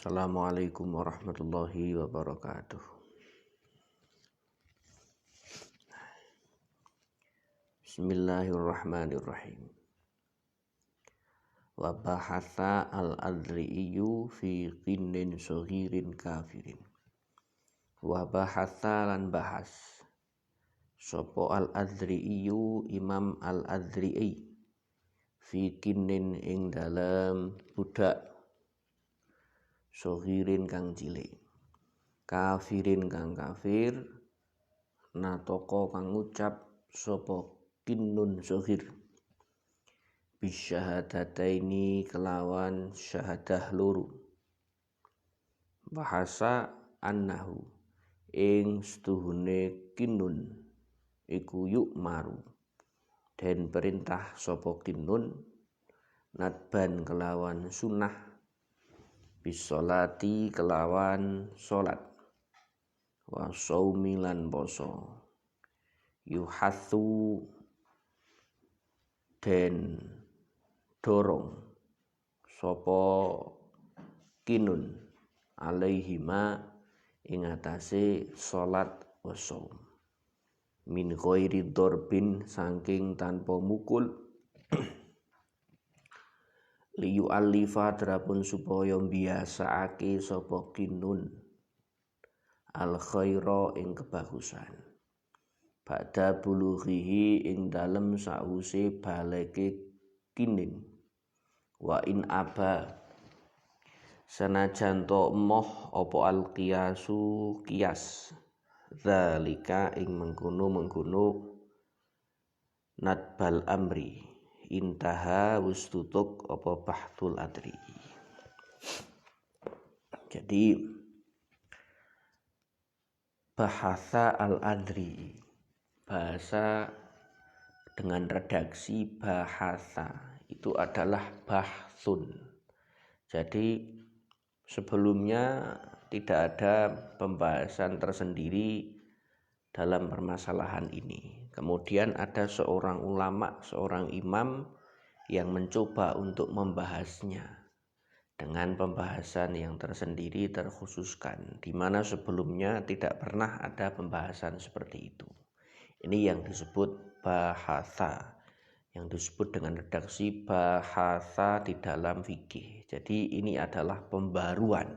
Assalamualaikum warahmatullahi wabarakatuh. Bismillahirrahmanirrahim. Wa bahatha al-adri'iyyu fi qinnin saghirin kafirin. Wa bahatha lan bahas sapa al-adri'iyyu Imam al-Adri'i fi qinnin ing dalem budak saghirin kang cilik, kafirin kang kafir, natoko kang ngucap sapa kinnun saghir bisyahadataini kelawan syahadah loro, bahasa annahu ing setuhune kinnun iku yuk maru den perintah sapa kinnun nadban kelawan sunnah bisolati kelawan solat wa shaumi lan poso yuhatsu den dorong sapa kinun alaihima ing atase salat wa shaum min ghairi darbin saking tanpa mukul liyu alifa drapun supaya biasaake sapa kinun al khaira ing kebagusan ba'da bulughihi ing dalem sause baleke kinin wa in aba sanajan to emoh apa al qiyasu qiyas zalika ing mengkono nadbal amri intaha wis tutuk apa bahtul adri. Jadi bahasa al-adri, bahasa dengan redaksi bahasa itu adalah bahsun. Jadi sebelumnya tidak ada pembahasan tersendiri dalam permasalahan ini. Kemudian ada seorang ulama, seorang imam yang mencoba untuk membahasnya dengan pembahasan yang tersendiri terkhususkan, di mana sebelumnya tidak pernah ada pembahasan seperti itu. Ini yang disebut bahasa, yang disebut dengan redaksi bahasa di dalam fikih. Jadi ini adalah pembaruan.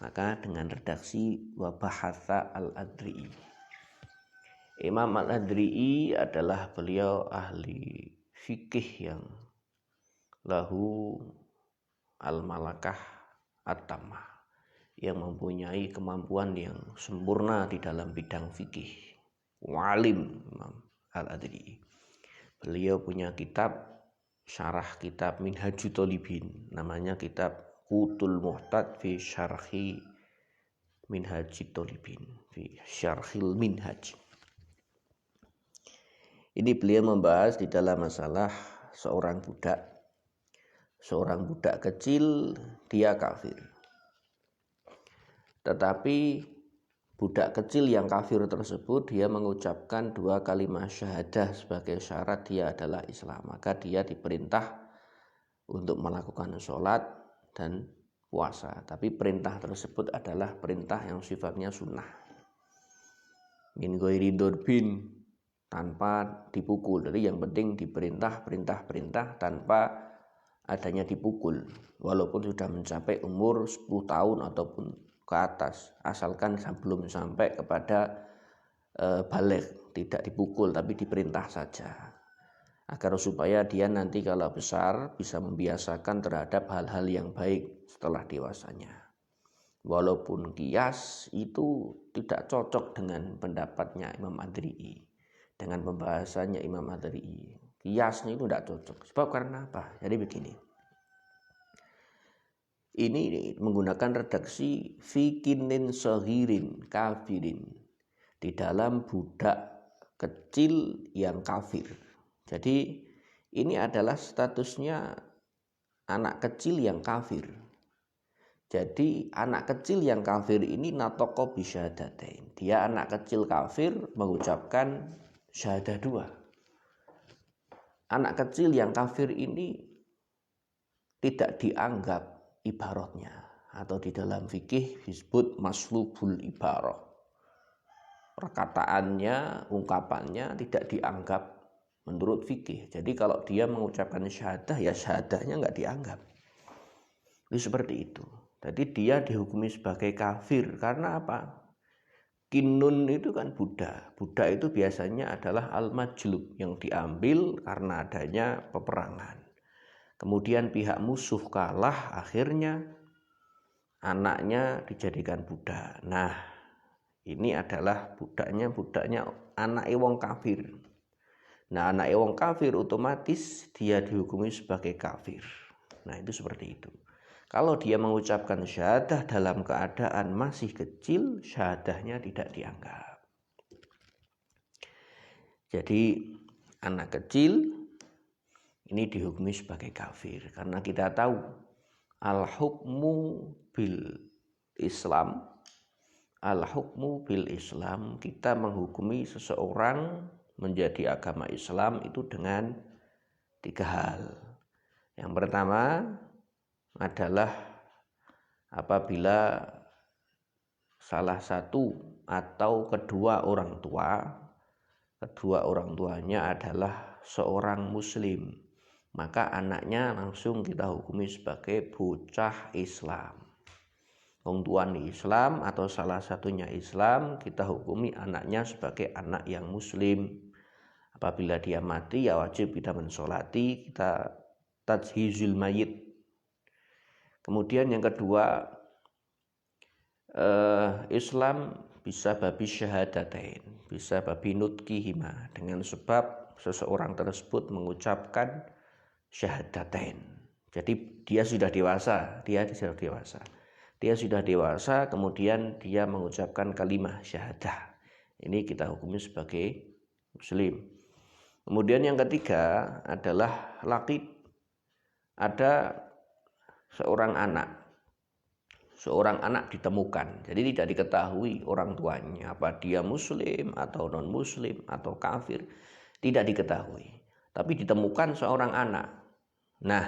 Maka dengan redaksi wa bahasa al-adri'i. Imam al-Adri'i adalah beliau ahli fikih yang lahu al-malakah at-tamah, yang mempunyai kemampuan yang sempurna di dalam bidang fikih. Walim Imam al-Adri'i. Beliau punya kitab syarah kitab Minhajut Thalibin, namanya kitab Qutul Muhtad fi syarhi Minhajit Thalibin, fi syarhil minhaj. Ini beliau membahas di dalam masalah seorang budak kecil, dia kafir. Tetapi budak kecil yang kafir tersebut dia mengucapkan 2 kalimat syahadah sebagai syarat dia adalah Islam. Maka dia diperintah untuk melakukan sholat dan puasa. Tapi perintah tersebut adalah perintah yang sifatnya sunnah. Min ghairi darbin, tanpa dipukul. Jadi yang penting diperintah tanpa adanya dipukul, walaupun sudah mencapai umur 10 tahun ataupun ke atas, asalkan belum sampai kepada baligh, tidak dipukul tapi diperintah saja, agar supaya dia nanti kalau besar bisa membiasakan terhadap hal-hal yang baik setelah dewasanya. Walaupun qiyas itu tidak cocok dengan pendapatnya Imam Adri'i, dengan pembahasannya Imam Adri'i. Qiyasnya itu tidak cocok. Sebab karena apa? Jadi begini. Ini menggunakan redaksi fikinin saghirin kafirin, di dalam budak kecil yang kafir. Jadi ini adalah statusnya anak kecil yang kafir. Jadi anak kecil yang kafir ini natoko bisyahadatain. Dia anak kecil kafir mengucapkan syahadah 2. Anak kecil yang kafir ini tidak dianggap ibaratnya. atau di dalam fikih disebut maslubul ibarah. Perkataannya, ungkapannya tidak dianggap menurut fikih. Jadi kalau dia mengucapkan syahadah, ya syahadahnya nggak dianggap. Itu seperti itu. Jadi dia dihukumi sebagai kafir karena apa? Kinun itu kan Buddha. Buddha itu biasanya adalah al-majlub yang diambil karena adanya peperangan. Kemudian pihak musuh kalah, akhirnya anaknya dijadikan Buddha. Nah, ini adalah budaknya anak wong kafir. Nah, anak wong kafir otomatis dia dihukumi sebagai kafir. Nah, itu seperti itu. Kalau dia mengucapkan syahadah dalam keadaan masih kecil, syahadahnya tidak dianggap. Jadi anak kecil ini dihukumi sebagai kafir karena kita tahu al-hukmu bil Islam, kita menghukumi seseorang menjadi agama Islam itu dengan 3 hal. Yang pertama adalah apabila salah satu atau kedua orang tuanya adalah seorang muslim, maka anaknya langsung kita hukumi sebagai bocah Islam. Wong tuane Islam atau salah satunya Islam, kita hukumi anaknya sebagai anak yang muslim. Apabila dia mati, ya wajib kita mensolati, kita tajhizul mayit. Kemudian yang kedua, Islam bisa babi syahadatain, bisa babi nutkihima, dengan sebab seseorang tersebut mengucapkan syahadatain. Jadi dia sudah dewasa, kemudian dia mengucapkan kalimat syahadah. Ini kita hukumi sebagai muslim. Kemudian yang ketiga adalah laqid. Ada seorang anak ditemukan, jadi tidak diketahui orang tuanya apa dia muslim atau non muslim atau kafir, tidak diketahui, tapi ditemukan seorang anak. Nah,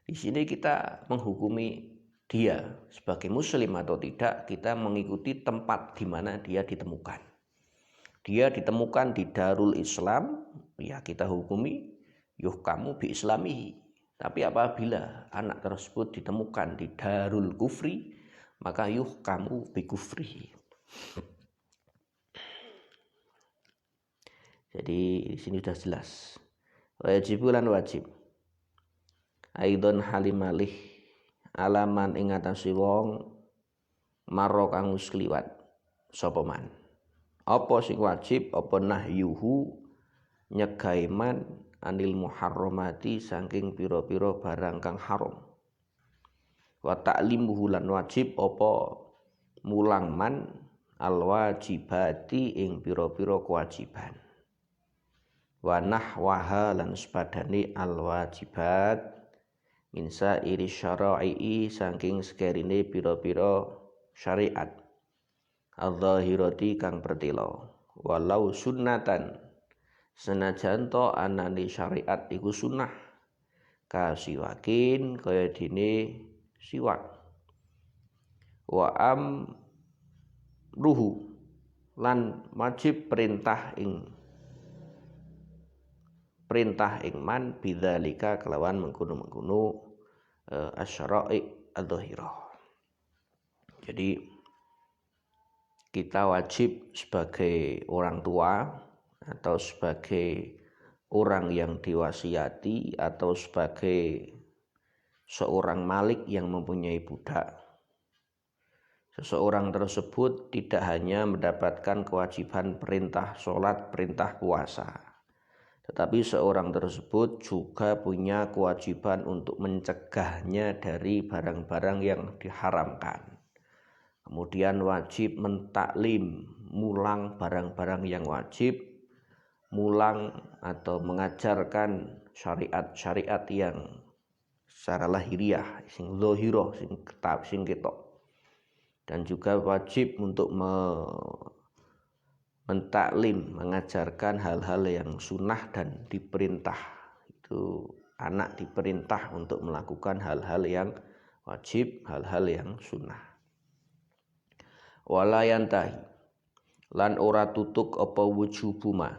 di sini kita menghukumi dia sebagai muslim atau tidak, kita mengikuti tempat di mana dia ditemukan. Dia ditemukan di Darul Islam, ya kita hukumi yuhkamu bi islamihi. Tapi apabila anak tersebut ditemukan di Darul Kufri, maka yuhkamu bi kufrihi. Jadi di sini sudah jelas. Wajibulan wajib. Aidon halimalih alaman ing atase wong maro kang wis kliwat sapa man. Apa sing wajib, apa nahyuhu nyegahe man anil muharramati saking pira-pira barang kang haram. Wa ta'limuhu lan wajib apa mulang man al wajibati ing pira-pira kewajiban. Wa nahwaha lan sepadane al wajibat min sa'iri syara'i saking sekerine pira-pira syariat al-zahirati kang pertelo. Walau sunnatan senajan to anane syariat iku sunnah kasiwakin kaya dene siwak. Wa amruhu lan wajib perintah ing man bidzalika kelawan mengkono-mengkono asyara'i adzahirah. Jadi kita wajib sebagai orang tua atau sebagai orang yang diwasiati atau sebagai seorang malik yang mempunyai budak, seseorang tersebut tidak hanya mendapatkan kewajiban perintah sholat, perintah puasa, tetapi seorang tersebut juga punya kewajiban untuk mencegahnya dari barang-barang yang diharamkan. Kemudian wajib mentaklim, mulang barang-barang yang wajib, mulang atau mengajarkan syariat-syariat yang secara lahiriah, sing zahirah, sing ketok. Dan juga wajib untuk mentaklim, mengajarkan hal-hal yang sunnah dan diperintah. Itu anak diperintah untuk melakukan hal-hal yang wajib, hal-hal yang sunnah. Wala yantahi lan ora tutuk apa wujubuma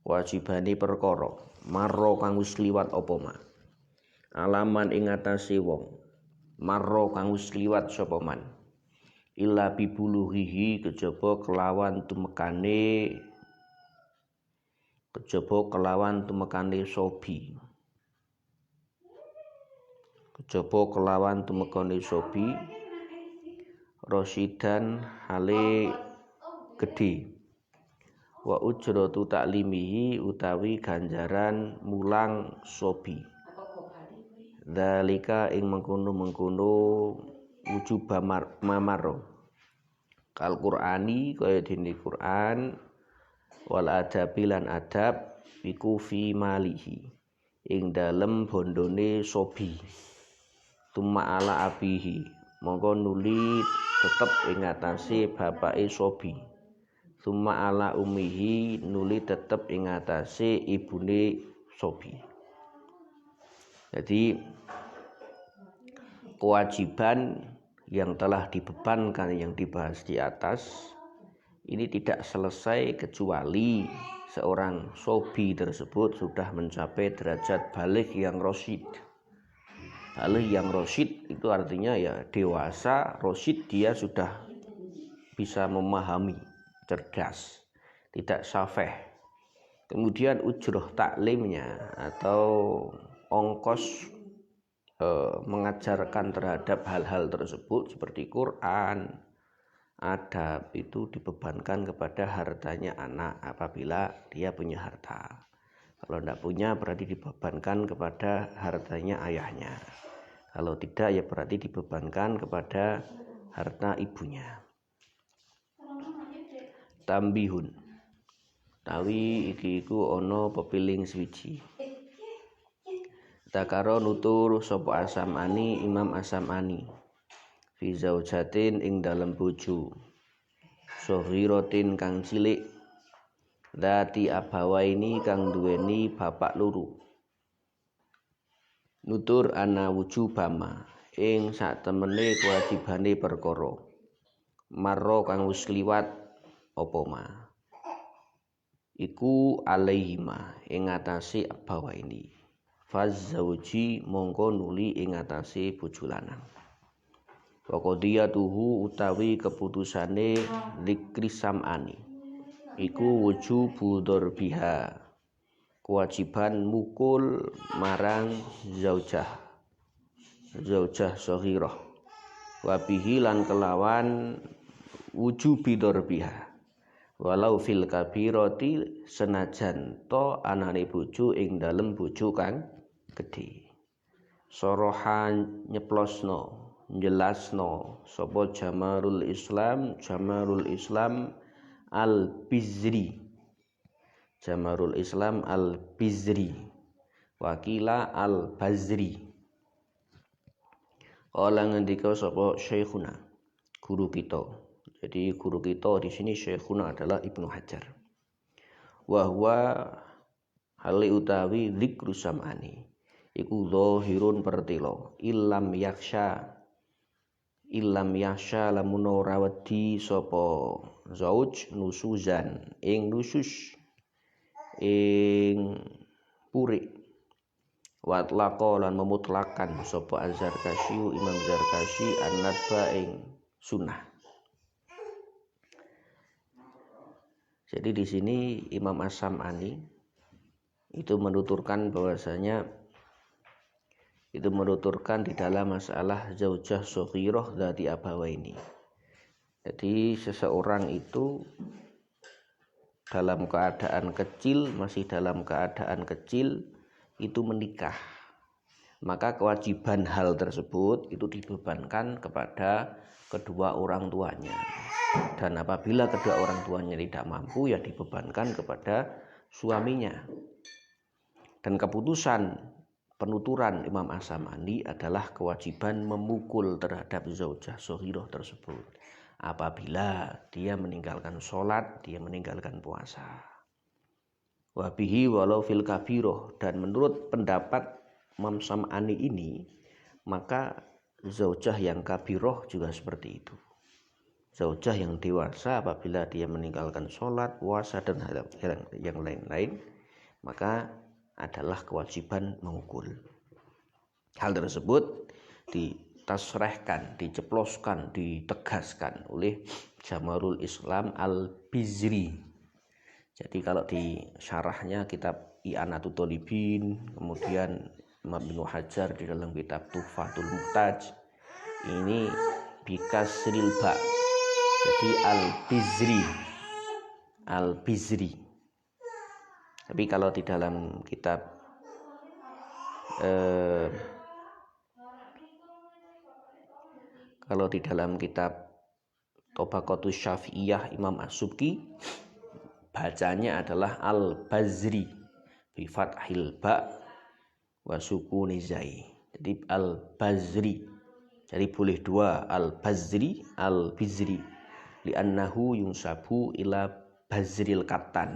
wajibane perkara marra kang wis liwat apa ma alaman ing atase wong marra kang wis liwat sapa man illa bibuluhihi kejaba kelawan tumekane sobi rosidan hale gede wa ujratu taklimihi utawi ganjaran mulang sobi dzalika ing mengkono wujub mamaro kal qur'ani kaya dene Quran wal adabi lan adab iku fi malihi ing dalem bondone sobi tuma ala abihi mongko nuli tetep ing atase bapake sobi tuma ala ummihi nuli tetep ing atase ibune sobi. Jadi kewajiban yang telah dibebankan yang dibahas di atas ini tidak selesai kecuali seorang sobi tersebut sudah mencapai derajat baligh yang rasyid. Baligh yang rasyid itu artinya ya dewasa, rasyid dia sudah bisa memahami, cerdas, tidak safeh. Kemudian ujroh taklimnya atau ongkos mengajarkan terhadap hal-hal tersebut seperti Quran, adab itu dibebankan kepada hartanya anak apabila dia punya harta. Kalau tidak punya berarti dibebankan kepada hartanya ayahnya. Kalau tidak ya berarti dibebankan kepada harta ibunya. Tambihun tawi iki iku ana pepiling swiji. Takaro nutur sapa Asam'ani Imam Asam'ani fi zaujatin ing dalem bojo saghiratin kang cilik dati abawaini kang duweni bapak loro. Nutur ana wujubama ing satemene kewajibane perkara marra kang wis liwat apa ma iku alaihima ing atase abawaini fazzauji mongko nuli ing atase bojo lanang. Wa qadiyatuhu utawi keputusane dzikri sam'ani iku wujubu dzarbiha kewajiban mukul marang zaujah saghirah wa bihi lan kelawan wujubi dzarbiha walau fil kabirati senajan to anane bojo ing dalem bojo kang gedhe. Sorohan nyeplosno jelasno sapa Jamarul Islam al-Bizri wakila al-Bazri. Kala ngendika sapa Syekhuna guru kita. Jadi guru kita di sini Syekhuna adalah Ibnu Hajar. Wa huwa hali utawi dzikru sam'ani iku zahirun pertelo illam yaksha lamun ora wedi sapa zauj nusuzan ing nusus ing purik watlaqa lan memutlakan sapa Az-Zarkashi Imam Zarkashi an-nadba ing sunnah. Jadi di sini Imam As-Sam'ani itu menuturkan bahwasanya di dalam masalah zaujah shaghirah dzati abawaini. Jadi seseorang itu masih dalam keadaan kecil itu menikah. Maka kewajiban hal tersebut itu dibebankan kepada kedua orang tuanya. Dan apabila kedua orang tuanya tidak mampu ya dibebankan kepada suaminya. Dan keputusan penuturan Imam As-Sam'ani adalah kewajiban memukul terhadap zaujah shaghirah tersebut apabila dia meninggalkan sholat, dia meninggalkan puasa. Wabihi walau fil kabirah, dan menurut pendapat Imam Sam'ani ini maka zaujah yang kabiroh juga seperti itu. Zaujah yang dewasa apabila dia meninggalkan sholat, puasa dan hal yang lain-lain, maka adalah kewajiban memukul. Hal tersebut ditasrehkan, diceploskan, ditegaskan oleh Jamalul Islam Al-Bizri. Jadi kalau di syarahnya kitab I'anatul Thalibin, kemudian Imam Ibnu Hajar di dalam kitab Tuhfatul Muhtaj, ini bikasril ba. Jadi Al-Bizri. Tapi kalau di dalam kitab Tabaqatus Syafi'iyah Imam As-Subki, bacanya adalah Al-Bazri bi fathil ba wa sukuni zai. Jadi Al-Bazri. Jadi boleh dua, Al-Bazri, Al-Bizri. Li'annahu yunsabu ila bazril katan.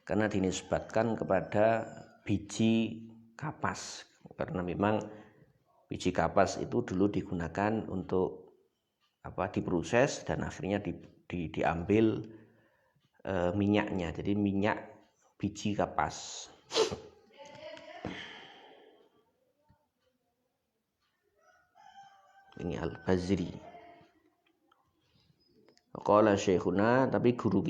Karena dinisbatkan kepada biji kapas. Karena memang biji kapas itu dulu digunakan untuk diproses dan akhirnya diambil minyaknya. Jadi minyak biji kapas. Ini Al-Bazri. Qala syekhuna, tapi guru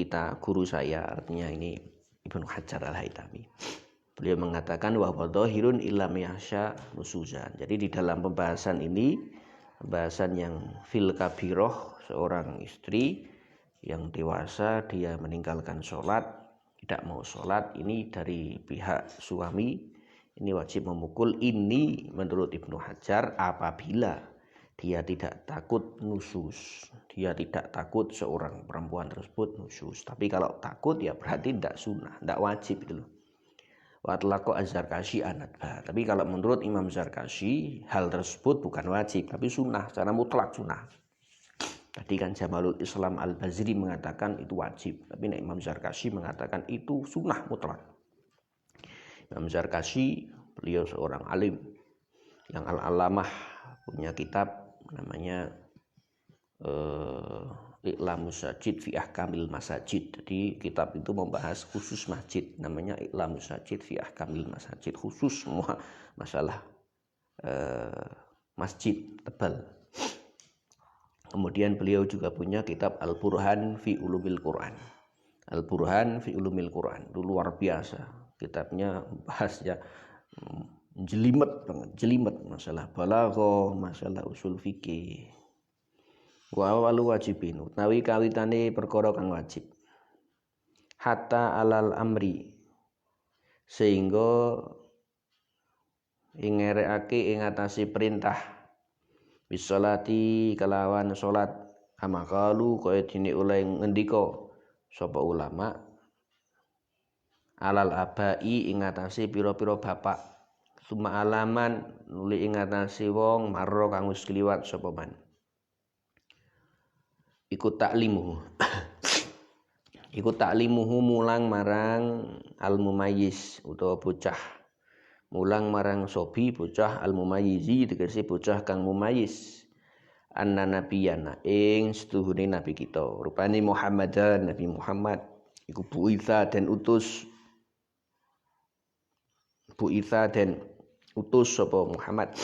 saya, artinya ini Ibnu Hajar Al-Haytami. Beliau mengatakan wa dhahirun illam yahsya nusuzan. Jadi di dalam pembahasan ini, pembahasan yang fil kabiroh, seorang istri yang dewasa dia meninggalkan sholat, tidak mau sholat, ini dari pihak suami ini wajib memukul. Ini menurut Ibnu Hajar apabila dia tidak takut nusus, dia tidak takut seorang perempuan tersebut nusus. Tapi kalau takut ya berarti tidak sunnah, tidak wajib itu loh. Wa atlaqo az-Zarkashi anadba. Tapi kalau menurut Imam Zarkashi hal tersebut bukan wajib tapi sunnah, secara mutlak sunnah. Tadi kan Jamalul Islam Al-Bazri mengatakan itu wajib, tapi Imam Zarkashi mengatakan itu sunnah mutlak. Imam Zarkashi beliau seorang alim yang al-alamah, punya kitab namanya I'lamus Sajid fi Ahkamil Masajid. Jadi kitab itu membahas khusus masjid, namanya I'lamus Sajid fi Ahkamil Masajid, khusus semua masalah masjid, tebal. Kemudian beliau juga punya kitab Al-Burhan fi Ulumil Quran. Al-Burhan fi Ulumil Quran itu luar biasa. Kitabnya bahasnya jelimet masalah balaghah, masalah usul fikih. Wa walu wajibin, utawi kawitane perkara kang wajib. Hatta alal amri, sehingga ngerekake ing atase perintah bisolati kelawan salat, amakalu kaya dene oleh ngendika sapa ulama alal abai ing atase pira-pira bapak, suma alaman nuli ing atase wong marra kang wis kliwat sapa man. Iku taklimuhu mulang marang al-mumayyiz utawa bocah. Mulang marang sobi bocah al-mumayyizi tegese bocah kang mumayyiz. Anna nabiyana ing setuhune nabi kita, rupane Muhammadan, Nabi Muhammad iku buitsa dan utus sapa Muhammad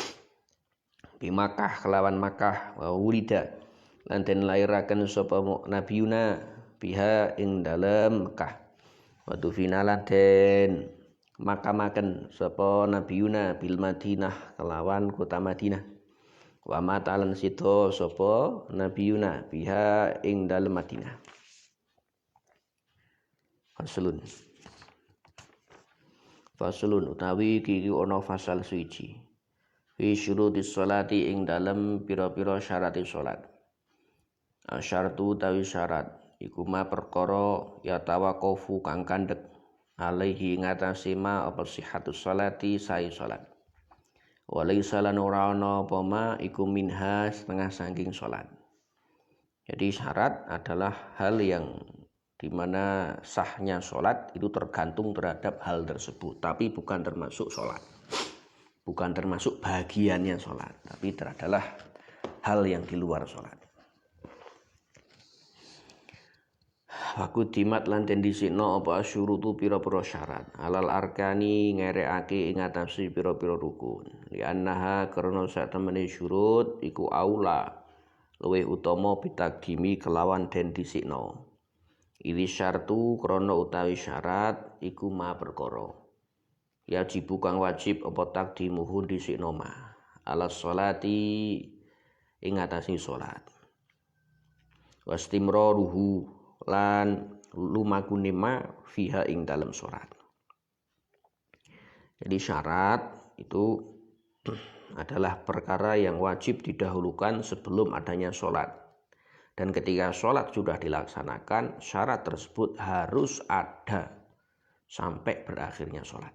di Makkah kelawan Makkah, wa wulida lan den lairaken sapa nabiyuna biha ing dalem Makkah, wa tufinalan den makamaken sapa nabiyuna bil Madinah kelawan kota Madinah, wa matalan sito sapa nabiyuna biha ing dalem Madinah. Faslun utawi iki ana fasal suci fi syurutis sholati ing dalem pira-pira syaraté salat. Asyartu utawi syarat iku ma perkara ya tawaqafu kang kandhek alaihi ngatasi ma apa sihatus sholati sae salat. Walaisa lan ora ana apa ma iku minha setengah saking salat. Jadi syarat adalah hal yang di mana sahnya sholat itu tergantung terhadap hal tersebut, tapi bukan termasuk sholat. bukan termasuk bagiannya sholat, tapi adalah hal yang di luar sholat. Wakudimat lan den dhisikno apa asyurutu pira-pira syarat alal arkani ngerekake ing atase pira-pira rukun li annaha karena sak temene syurut iku aula luwih utama bitakdimi kelawan den dhisikno ili syartu krana utawi syarat iku ma perkara ya kang wajib apa takdimuhu dhisikno ma alas sholati ing atase salat wastimraruhu lan lumakune ma fiha ing dalam sholat. Jadi syarat itu adalah perkara yang wajib didahulukan sebelum adanya sholat. Dan ketika sholat sudah dilaksanakan, syarat tersebut harus ada sampai berakhirnya sholat.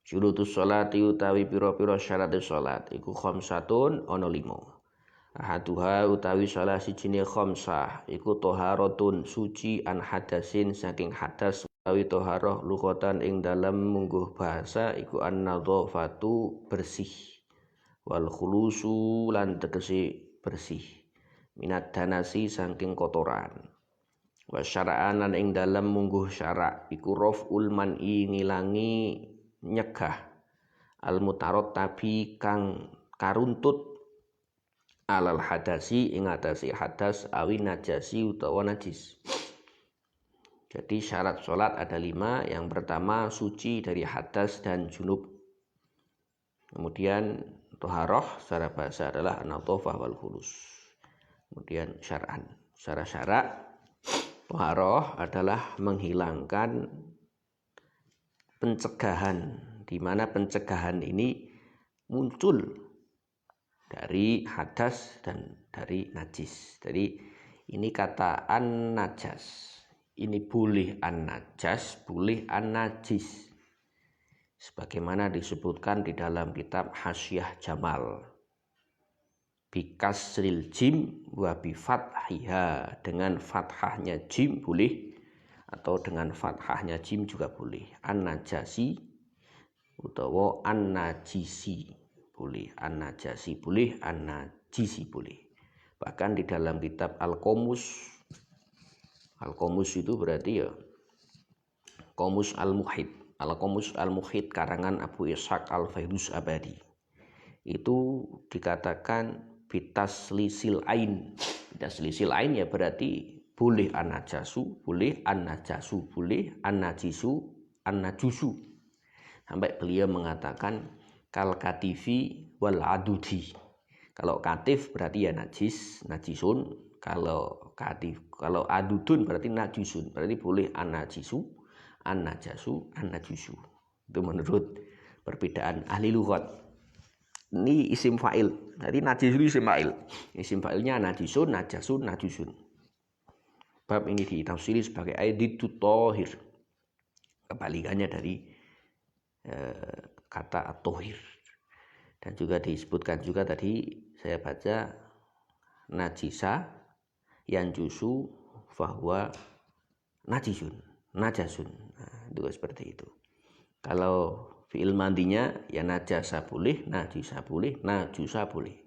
Syurutus sholati utawi pira-pira syarat sholat iku khamsatun ana 5. Ahaduha utawi salah sijine khamsah iku toharatun suci an hadasin saking hadas utawi toharoh lughatan ing dalam mungguh bahasa iku an-nadhafatu bersih wal khulusu lan tegese bersih minat danasi saking kotoran wa syara'an lan ing dalam mungguh syara' iku raf'ul man'i ngilangi nyegah al mutarattabi kang karuntut alal hadasi ing atase hadas awi najasi utawa najis. Jadi syarat sholat ada 5. Yang pertama suci dari hadas dan junub. Kemudian toharoh secara bahasa adalah an-nadhafah wal khulus. Kemudian syar'an secara syarak toharoh adalah menghilangkan pencegahan, di mana pencegahan ini muncul dari hadas dan dari najis. Jadi ini kata an-najas. Ini boleh an-najas, boleh an-najis. Sebagaimana disebutkan di dalam kitab Hasyiah Jamal. Bikasril jim wa bifathiha. Dengan fathahnya jim boleh atau dengan fathahnya jim juga boleh. An-najasi utawa an-najisi. Boleh an-najasi boleh, an-najisi boleh. Bahkan di dalam kitab Al-Qomus itu berarti ya Qomus Al-Muhit. Al-Qomus Al-Muhit karangan Abu Ishaq Al-Fairuz Abadi. Itu dikatakan bitaslisil ain. Bitaslisil ain ya berarti boleh an-najasu, boleh an-najasu, boleh an-najisu, an-najusu. Sampai beliau mengatakan kal katifi wal adudi. Kalau katif berarti ya najis, najisun. Kalau adudun berarti najisun. Berarti boleh an-najisu, an-najasu, an-najusu. Itu menurut perbedaan ahli lughat. Ini isim fa'il. Jadi najis itu isim fa'il. Isim fa'ilnya najisun, najasun, najusun. Bab ini ditafsiri sebagai aiditut thahir. Kebalikannya dari kata at-tahir. Dan juga disebutkan juga tadi saya baca najisa yanjusu fahuwa najisun, najasun. Nah, itu seperti itu. Kalau fi'il mandinya ya najasa boleh, najisa boleh, najusa boleh.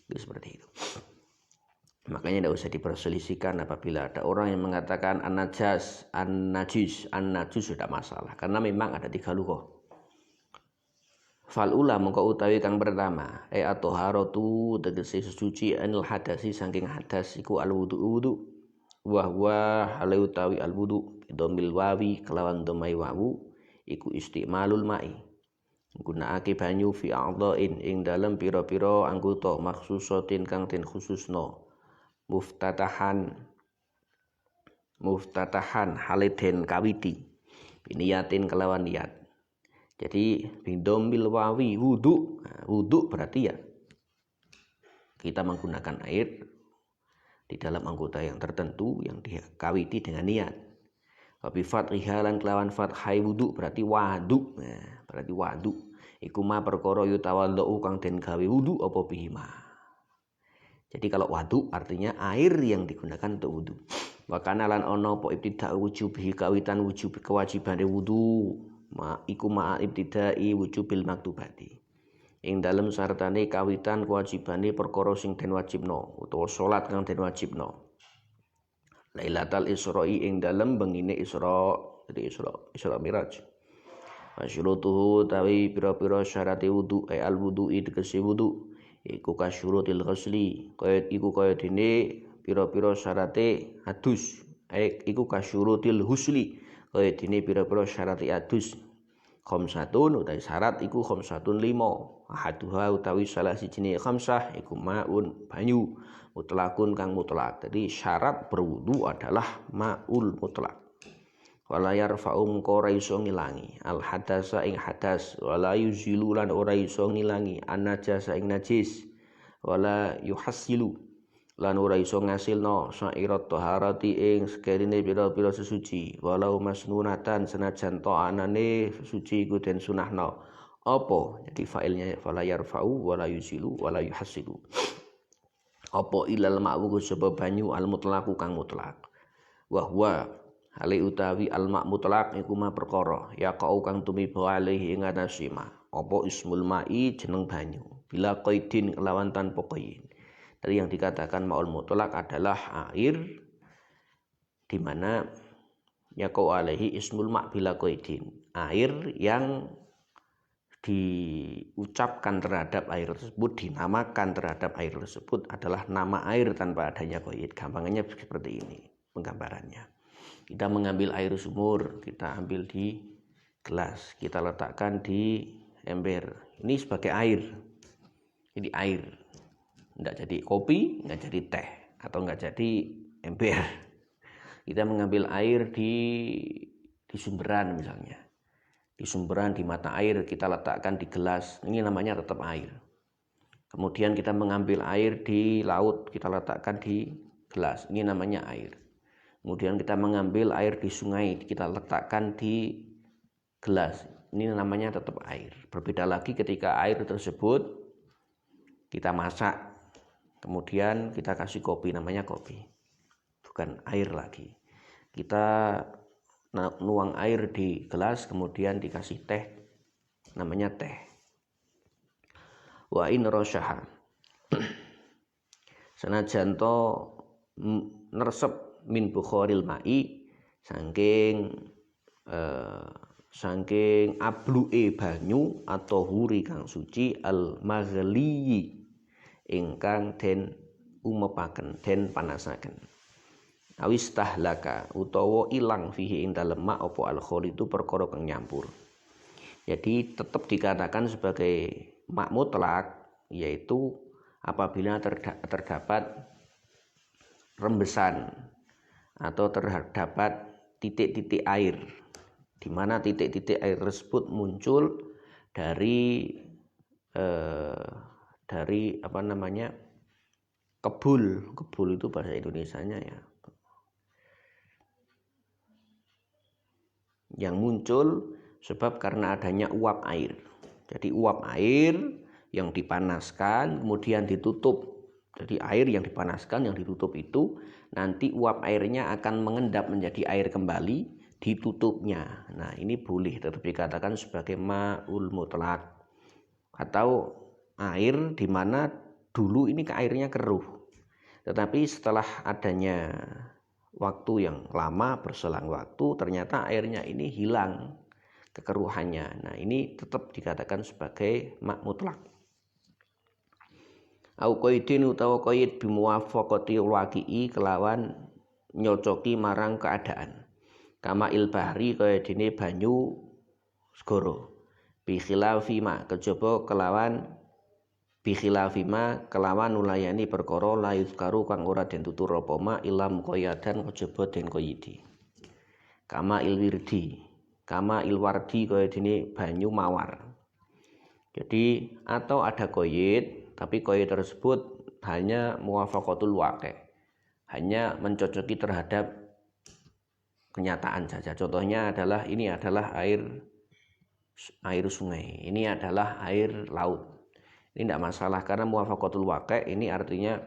Itu seperti itu. Makanya tidak usah diperselisihkan apabila ada orang yang mengatakan an-najas, an-najis, an-najus sudah masalah. Karena memang ada 3 lughah. Fal ula mongko utawi kang pertama at-taharatu tegese suci anil hadasi saking hadas iku al-wudu wa huwa hale utawi al-wudu domil wawi kelawan domai wawu iku istimalul mai nggunakake banyu fi a'dha'in ing dalem pira-pira anggota maksusatin kang den khususno muftatahan hale den kawiti biniyatin kelawan niat. Jadi bidomil wawi wudu. Nah, wudu berarti ya kita menggunakan air di dalam anggota yang tertentu yang dikawiti dengan niat. Tapi fathiha lan kelawan fathai wudu berarti wadu. Nah, berarti wadu. Iku ma perkara yutawaddu kang den gawe wudu apa bihima. Jadi kalau wadu artinya air yang digunakan untuk wudu. Wa kana lan ana apa ibtida wujubi kawitan wujub kewajibane wudu. iku ma'a ibtidai wujubil maktubati. Ing dalem sartane kawitan kewajibane perkara sing den wajibno utawa salat kang den wajibno. Lailatul Isra'i ing dalem bengine Isra, jadi Isra Miraj. Wasyurutuhu tawi pira-pira syarate wudu al wudu'i tegese wudu iku kasyurutil ghusli kaya iku kaya dene pira-pira syarate adus iku kasyurutil husli kaya dene pira-pira syarate adus khamsatun utawi syarat iku khamsatun 5 ahaduha utawi salah sijine khamsah iku maun banyu mutlakun kang mutlak. Jadi syarat berwudu adalah maul mutlak. Wala yarfa'u mengko ora iso ngilangi al hadasa ing hadas wala yuzilu lan ora iso ngilangi an najasa ing najis wala yuhassilu lan ora iso ngasilno sairat taharati ing sekerine pira-pira sesuci walau masnunatan senajan to anane suci iku den sunahno apa jadi failnya fala yarfa'u wala yuzilu wala yuhassilu apa ilal ma'wu sebab banyu al mutlaqu kang mutlak wa huwa hale utawi al ma' mutlaq iku ma perkara ya kau kang tumiba alaihi ing atase ma apa ismul ma'i jeneng banyu bila qaidin kelawan tanpa qaid. Tadi yang dikatakan ma'ul mutlaq adalah air di mana ya kau alaihi ismul ma' bila qaidin, air yang diucapkan terhadap air tersebut, dinamakan terhadap air tersebut adalah nama air tanpa adanya qaid. Gampangnya seperti ini penggambarannya. Kita mengambil air sumur, kita ambil di gelas, kita letakkan di ember. Ini sebagai air. Ini air. Enggak jadi kopi, enggak jadi teh, atau enggak jadi ember. Kita mengambil air di sumberan misalnya. Di sumberan, di mata air, kita letakkan di gelas. Ini namanya tetap air. Kemudian kita mengambil air di laut, kita letakkan di gelas. Ini namanya air. Kemudian kita mengambil air di sungai, kita letakkan di gelas. Ini namanya tetap air. Berbeda lagi ketika air tersebut kita masak, kemudian kita kasih kopi, namanya kopi. Bukan air lagi. Kita nuang air di gelas, kemudian dikasih teh, namanya teh. Wa in rasyaha. Sanajan to nersep min bukharil ma'i saking abluke banyu atau huri kang suci al maghli ingkang den umepaken den panasaken awis tahlaka utawa ilang fihi ing dalem ma apa al khalitu perkara kang nyampur. Jadi tetap dikatakan sebagai ma mutlak yaitu apabila terdapat rembesan atau terdapat titik-titik air, di mana titik-titik air tersebut muncul dari kebul itu bahasa Indonesianya ya, yang muncul sebab karena adanya uap air. Jadi uap air yang dipanaskan kemudian ditutup. Jadi air yang dipanaskan, yang ditutup itu nanti uap airnya akan mengendap menjadi air kembali, ditutupnya. Nah ini boleh tetap dikatakan sebagai ma'ul mutlak. Atau air di mana dulu ini airnya keruh. Tetapi setelah adanya waktu yang lama, berselang waktu, ternyata airnya ini hilang kekeruhannya. Nah ini tetap dikatakan sebagai ma' mutlak. Au qaidin utawa qaid bimuwafaqati waqi'i kelawan nyocoki marang keadaan. Kama il bahri kaya dene banyu segara. Bi khilafi ma kejaba kelawan bi khilafi ma kelawan nulayani perkara la yuzkaru kang ora den tutur apa ma ilam qayadan kejaba den qaidi. Kama il wirdi, kama il wardi kaya dene banyu mawar. Jadi atau ada qaid tapi qaid tersebut hanya muwafaqatul waqi', hanya mencocoki terhadap kenyataan saja. Contohnya adalah ini adalah air sungai, ini adalah air laut. Ini tidak masalah karena muwafaqatul waqi' ini artinya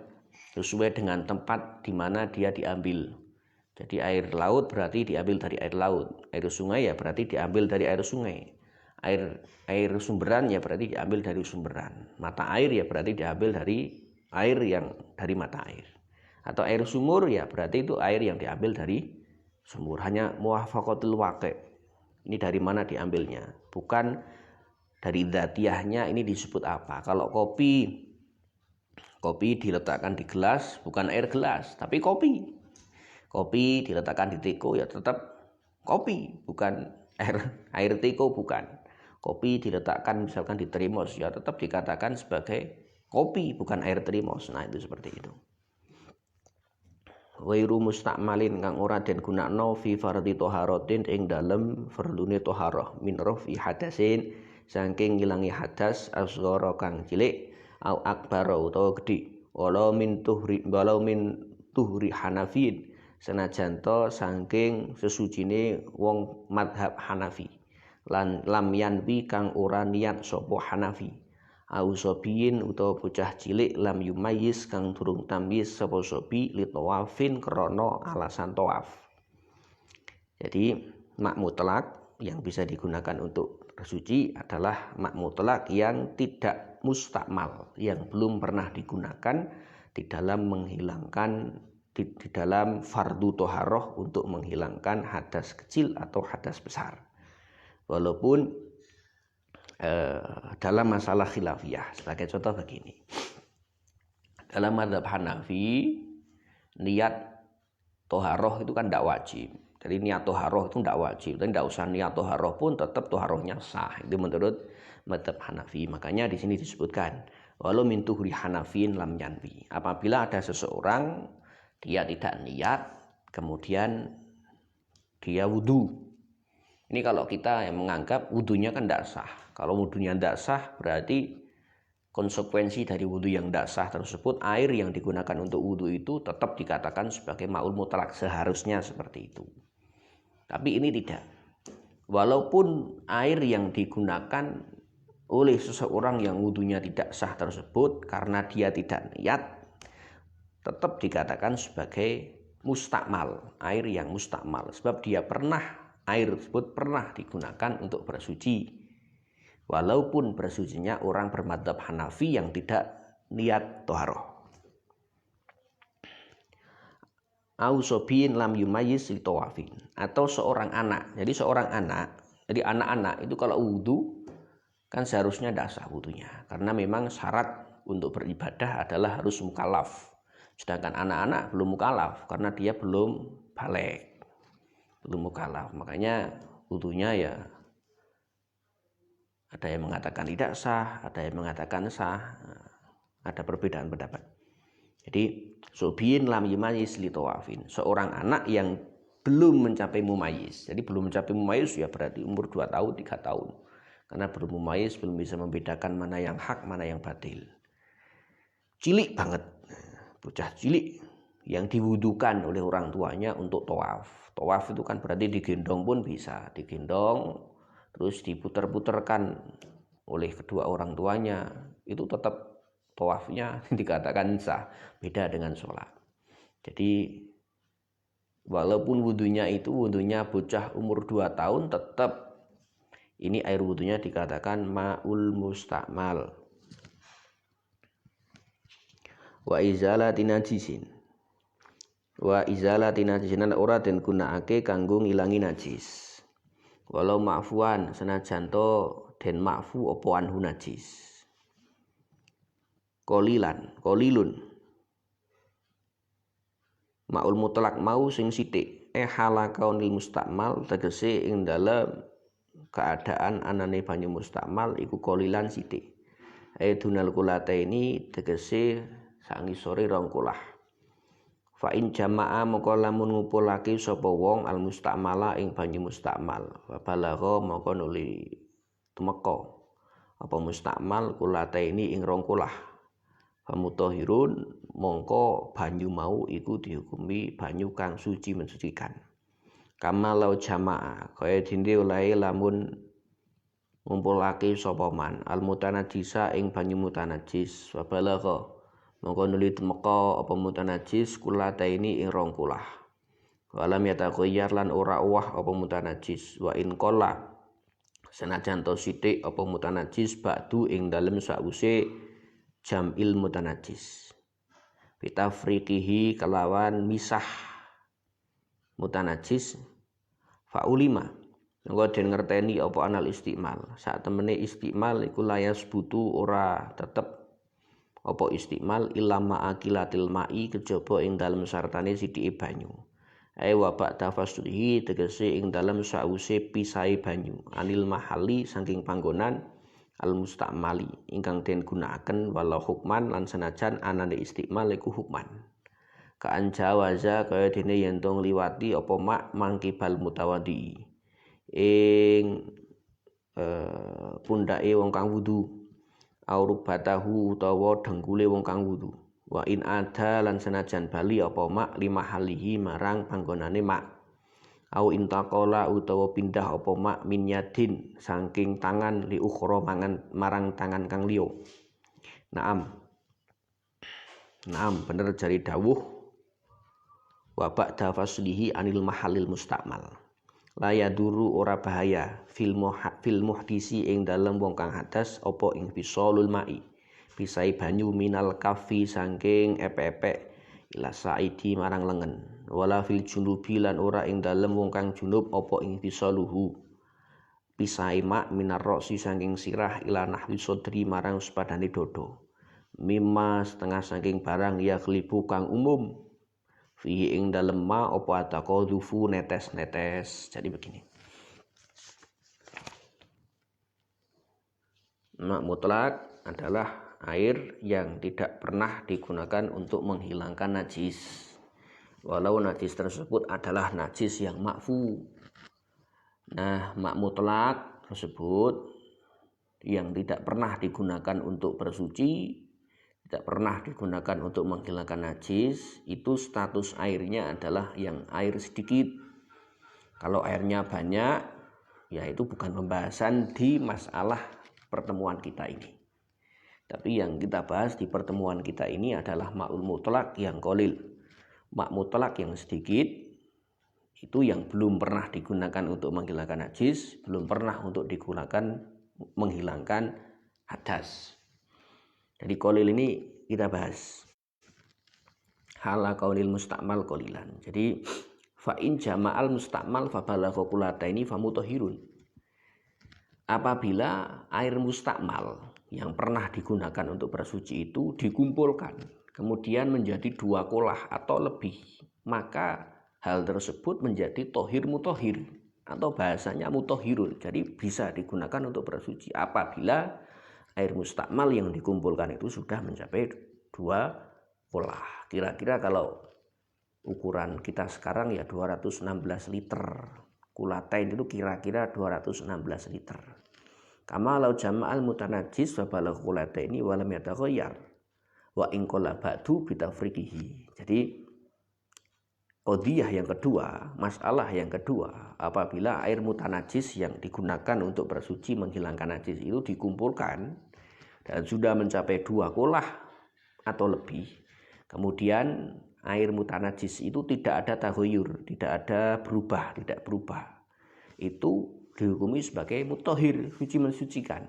sesuai dengan tempat di mana dia diambil. Jadi air laut berarti diambil dari air laut, air sungai ya berarti diambil dari air sungai, air sumberan ya berarti diambil dari sumberan, mata air ya berarti diambil dari air yang dari mata air, atau air sumur ya berarti itu air yang diambil dari sumur. Hanya muwafaqatul waqi', ini dari mana diambilnya, bukan dari dzatiyahnya ini disebut apa. Kalau kopi diletakkan di gelas bukan air gelas tapi kopi. Kopi diletakkan di teko ya tetap kopi, bukan air teko, bukan. Kopi diletakkan misalkan di termos ya tetap dikatakan sebagai kopi, bukan air termos. Nah, itu seperti itu. Wairu mustakmalin kang ora den gunakno fi fardhi thaharatin ing dalem fardune thaharah min rafi hadasin saking ngilangi hadas asghara kang cilik au akbara utawa gedhe walau min tuhri hanafin senajan to saking sesucine wong madhab Hanafi lan lam yanwi kang ora niat sapa Hanafi au sobiyin utawa bocah cilik lam yumayyiz kang durung tamyiz sapa sobi li tawafin krana alasan tawaf. Jadi mak mutlak yang bisa digunakan untuk bersuci adalah mak mutlak yang tidak mustakmal, yang belum pernah digunakan di dalam menghilangkan di dalam fardu toharoh untuk menghilangkan hadas kecil atau hadas besar. Walaupun dalam masalah khilafiyah, sebagai contoh begini, dalam mazhab Hanafi niat toharoh itu kan tidak wajib. Jadi niat toharoh itu tidak wajib, dan tidak usah niat toharoh pun tetap toharohnya sah. Itu menurut mazhab Hanafi. Makanya di sini disebutkan walau min tuhri Hanafin lam yanwi. Apabila ada seseorang dia tidak niat, kemudian dia wudu. Ini kalau kita yang menganggap wudunya kan tidak sah. Kalau wudunya tidak sah, berarti konsekuensi dari wudu yang tidak sah tersebut, air yang digunakan untuk wudu itu tetap dikatakan sebagai ma'ul mutlak, seharusnya seperti itu. Tapi ini tidak. Walaupun air yang digunakan oleh seseorang yang wudunya tidak sah tersebut karena dia tidak niat, tetap dikatakan sebagai mustakmal, air yang mustakmal, sebab air tersebut pernah digunakan untuk bersuci, walaupun bersucinya orang bermadzhab Hanafi yang tidak niat toharoh. Au sobiin lam yumayyiz li tawafin, atau seorang anak. Jadi anak-anak itu kalau wudu kan seharusnya tidak sah wudunya, karena memang syarat untuk beribadah adalah harus mukallaf. Sedangkan anak-anak belum mukallaf karena dia belum baligh, belum mukallaf. Makanya wudunya ya ada yang mengatakan tidak sah, ada yang mengatakan sah, ada perbedaan pendapat. Jadi sobiin lam yumayyiz li tawafin, seorang anak yang belum mencapai mumayyiz. Jadi belum mencapai mumayyiz ya berarti umur 2 tahun, 3 tahun. Karena belum mumayyiz, belum bisa membedakan mana yang hak, mana yang batil. Cilik banget. Bocah cilik yang diwudukan oleh orang tuanya untuk tawaf. Tawaf itu kan berarti digendong pun bisa, digendong terus diputer-puterkan oleh kedua orang tuanya, itu tetap tawafnya dikatakan sah, beda dengan sholat. Jadi walaupun wudunya bocah umur 2 tahun, tetap ini air wudunya dikatakan ma'ul mustakmal. Wa izalati najisin ora den gunakake kanggo ngilangi najis, walau ma'fuan senajan to den ma'fu apa anhu najis, kolilun ma'ul mutlak mau sing sithik halakaunil mustakmal, tegese ing dalem keadaan anane banyu mustakmal iku kolilan sithik, dunal kulataini tegese sangisore rong kulah. Fa in jama'a moko lamun ngumpulake sapa wong al mustakmala ing banyu mustakmal, balagha moko nuli tumeka apa mustakmal kulataini ing rong kulah, famutahhirun mongko banyu mau iku dihukumi banyu kang suci mensucikan. Kama lau jama'a kaya dene olahe lamun ngumpulake sapa man al mutanajisa ing banyu mutanajis, wa balagha mongko nuli temeka apa mutanajis kulataini ing rong kulah, Walam yataghayyar lan ora uwah apa mutanajis. Wa in qalla senajan to sithik apa mutanajis ba'du ing dalem sause jam'il mutanajis. Bitafriqihi kelawan misah mutanajis faulima engko den ngerteni apa anal istimal. Sak temene istimal iku layas butu ora tetep apa istimal ilama akilatil mai kejaba ing dalem sartane sithike banyu. Ai wa ba'da faslihi tegese ing dalem sause pisahe banyu anil mahali saking panggonan al mustamali ingkang den gunakaken walau hukman lan senajan anane istimal iku hukman. Kaan jawaza kaya dene yen to ngliwati apa mak mangkibal mutawaddi ing pundake wong kang wudu aurubatahu utawa dengkule wong kang wudu wa in ada lan senajan bali apa mak lima halihi marang panggonane mak au intaqala utawa pindah apa mak min yadin saking tangan li ukhra marang tangan kang liya. Naam bener jari dawuh wa ba'da faslihi anil mahalil mustakmal la yaduru ora bahaya fil muhdisi ing dalem wong kang hadas apa ing bisolul mai bisai banyu minal kafi saking epek-epek ila saidi marang lengen wala fil junubi lan ora ing dalem wong kang junub apa ing bisoluhu bisai mak minar roksi saking sirah ila nahwi sodri marang sepadane dodo mimma setengah saking barang ya khlibu kang umum fihi ing dalem ma apa ataqadhufu netes-netes. Jadi begini. Ma mutlak adalah air yang tidak pernah digunakan untuk menghilangkan najis. Walau najis tersebut adalah najis yang ma'fu. Nah, ma mutlak tersebut yang tidak pernah digunakan untuk bersuci, tidak pernah digunakan untuk menghilangkan najis, itu status airnya adalah yang air sedikit. Kalau airnya banyak, ya itu bukan pembahasan di masalah pertemuan kita ini. Tapi yang kita bahas di pertemuan kita ini adalah ma'ul mutlak yang qalil. Ma' mutlak yang sedikit, itu yang belum pernah digunakan untuk menghilangkan najis, belum pernah untuk digunakan menghilangkan hadas. Jadi qalil ini kita bahas hala qaulil mustakmal qalilan. Jadi fa in jama'al mustakmal fa balagha qulataini fa mutahhirun. Apabila air mustakmal yang pernah digunakan untuk bersuci itu dikumpulkan kemudian menjadi 2 kolah atau lebih, maka hal tersebut menjadi tohir mutahhir atau bahasanya mutahhirun. Jadi bisa digunakan untuk bersuci apabila air mustakmal yang dikumpulkan itu sudah mencapai 2 kolah. Kira-kira kalau ukuran kita sekarang ya 216 liter. Kulatain itu kira-kira 216 liter. Kama lau jama'al mutanajis wa balagh kulataini wa lam yataghayyar wa in qala ba'du bitafriqihi. Jadi qadhiyah yang kedua, masalah yang kedua, apabila air mutanajis yang digunakan untuk bersuci menghilangkan najis itu dikumpulkan dan sudah mencapai 2 kolah atau lebih, kemudian air mutanajis itu tidak ada taghayyur, tidak ada berubah, tidak berubah, itu dihukumi sebagai mutahhir, suci mensucikan.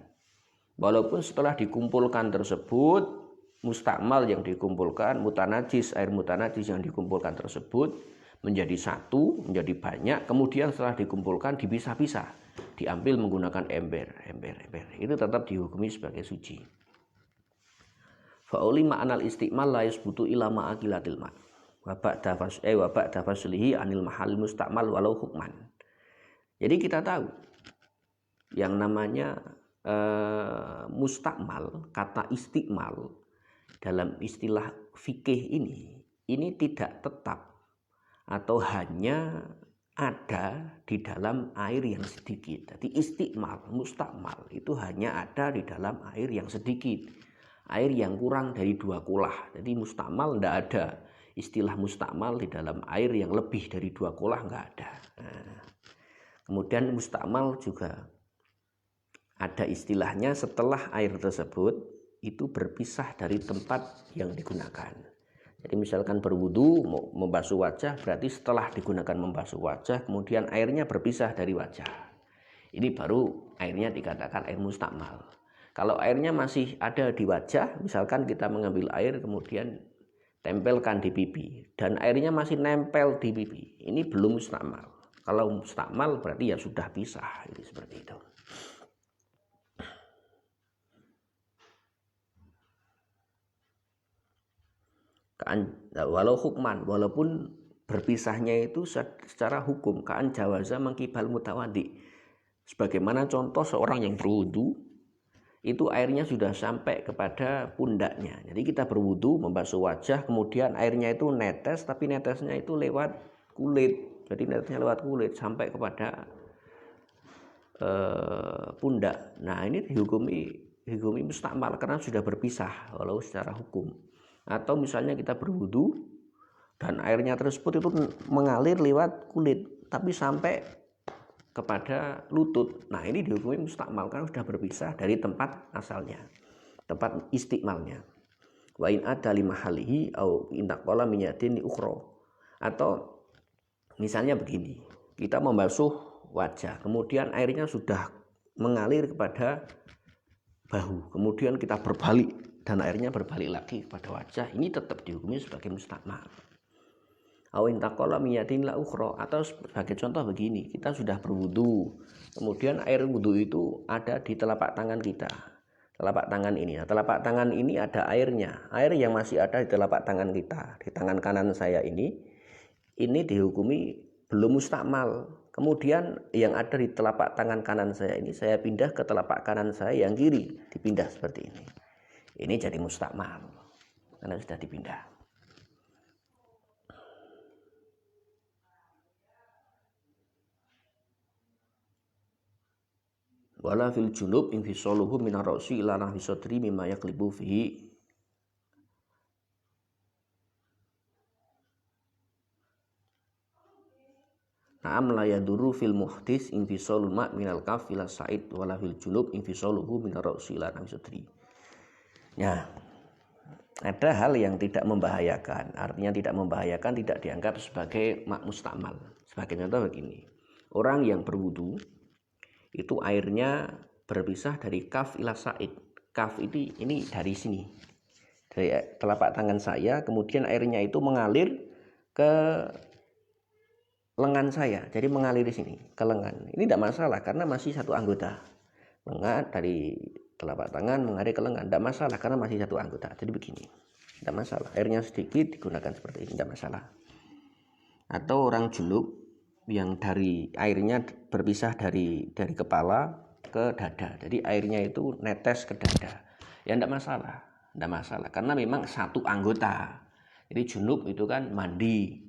Walaupun setelah dikumpulkan tersebut, mustakmal yang dikumpulkan, air mutanajis yang dikumpulkan tersebut menjadi satu, menjadi banyak, kemudian setelah dikumpulkan dipisah-pisah, diambil menggunakan ember. Itu tetap dihukumi sebagai suci. Fa ulima anal istimal la yasbutu ila ma'akilatil ma. Wa ba'da faslihi anil mahal mustakmal walau hukman. Jadi kita tahu yang namanya mustakmal, kata istimal dalam istilah fikih ini tidak tetap atau hanya ada di dalam air yang sedikit. Jadi istikmal, mustakmal itu hanya ada di dalam air yang sedikit, air yang kurang dari 2 kolah. Jadi mustakmal tidak ada istilah mustakmal di dalam air yang lebih dari 2 kolah, nggak ada. Nah, kemudian mustakmal juga ada istilahnya setelah air tersebut itu berpisah dari tempat yang digunakan. Jadi misalkan berwudu membasuh wajah, berarti setelah digunakan membasuh wajah kemudian airnya berpisah dari wajah, ini baru airnya dikatakan air mustakmal. Kalau airnya masih ada di wajah, misalkan kita mengambil air kemudian tempelkan di pipi dan airnya masih nempel di pipi, ini belum mustakmal. Kalau mustakmal berarti ya sudah pisah, ini seperti itu. Walau hukman, walaupun berpisahnya itu secara hukum, kaan jawaza mengkibal mutawadi, sebagaimana contoh seorang yang berwudu itu airnya sudah sampai kepada pundaknya. Jadi kita berwudu membasuh wajah, kemudian airnya itu netes, tapi netesnya itu lewat kulit. Jadi netesnya lewat kulit sampai kepada pundak. Nah ini dihukumi mustakmal karena sudah berpisah walau secara hukum. Atau misalnya kita berwudu dan airnya tersebut itu mengalir lewat kulit tapi sampai kepada lutut. Nah ini dihukumi mustakmal karena sudah berpisah dari tempat asalnya, tempat istiqmalnya. Wa in ada limahalihi au intaqala min yadin ukhra. Atau misalnya begini, kita membasuh wajah kemudian airnya sudah mengalir kepada bahu, kemudian kita berbalik dan airnya berbalik lagi kepada wajah, ini tetap dihukumi sebagai mustakmal. Awin taqala miyatin la ukhra. Atau sebagai contoh begini, kita sudah berwudu, kemudian air wudu itu ada di telapak tangan kita, telapak tangan ini. Nah, telapak tangan ini ada airnya, air yang masih ada di telapak tangan kita, di tangan kanan saya ini dihukumi belum mustakmal. Kemudian yang ada di telapak tangan kanan saya ini saya pindah ke telapak kanan saya yang kiri, dipindah seperti ini. Ini jadi mustakmal karena sudah dipindah. Wala fil junub infisoluhu minar ra'si ila nahwi sadri mimma yaklibu fihi. Na'am la yadurru fil muhdis infisolul ma' minal kaf ila sa'id wala fil junub infisoluhu minar ra'si ila nahwi sadri. Ya, ada hal yang tidak membahayakan. Artinya tidak membahayakan tidak dianggap sebagai mak mustakmal. Sebagai contoh begini, orang yang berwudu itu airnya berpisah dari kaf ila sa'id. Kaf ini dari sini, dari telapak tangan saya, kemudian airnya itu mengalir ke lengan saya, jadi mengalir di sini ke lengan. Ini tidak masalah karena masih satu anggota. Lengan dari telapak tangan mengalir ke lengan, tidak masalah karena masih satu anggota. Jadi begini, tidak masalah. Airnya sedikit digunakan seperti ini, tidak masalah. Atau orang junub yang dari airnya berpisah dari kepala ke dada, jadi airnya itu netes ke dada, ya tidak masalah karena memang satu anggota. Jadi junub itu kan mandi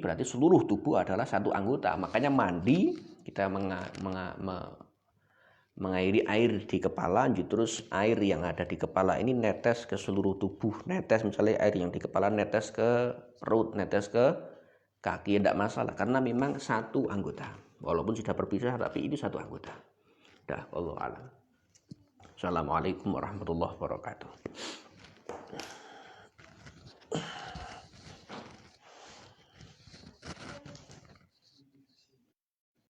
berarti seluruh tubuh adalah satu anggota, makanya mandi kita mengairi air di kepala, terus air yang ada di kepala ini netes ke seluruh tubuh, netes misalnya air yang di kepala netes ke perut, netes ke kaki, tidak masalah karena memang satu anggota, walaupun sudah berpisah tapi ini satu anggota. Dah, wallahu a'lam. Assalamualaikum warahmatullahi wabarakatuh.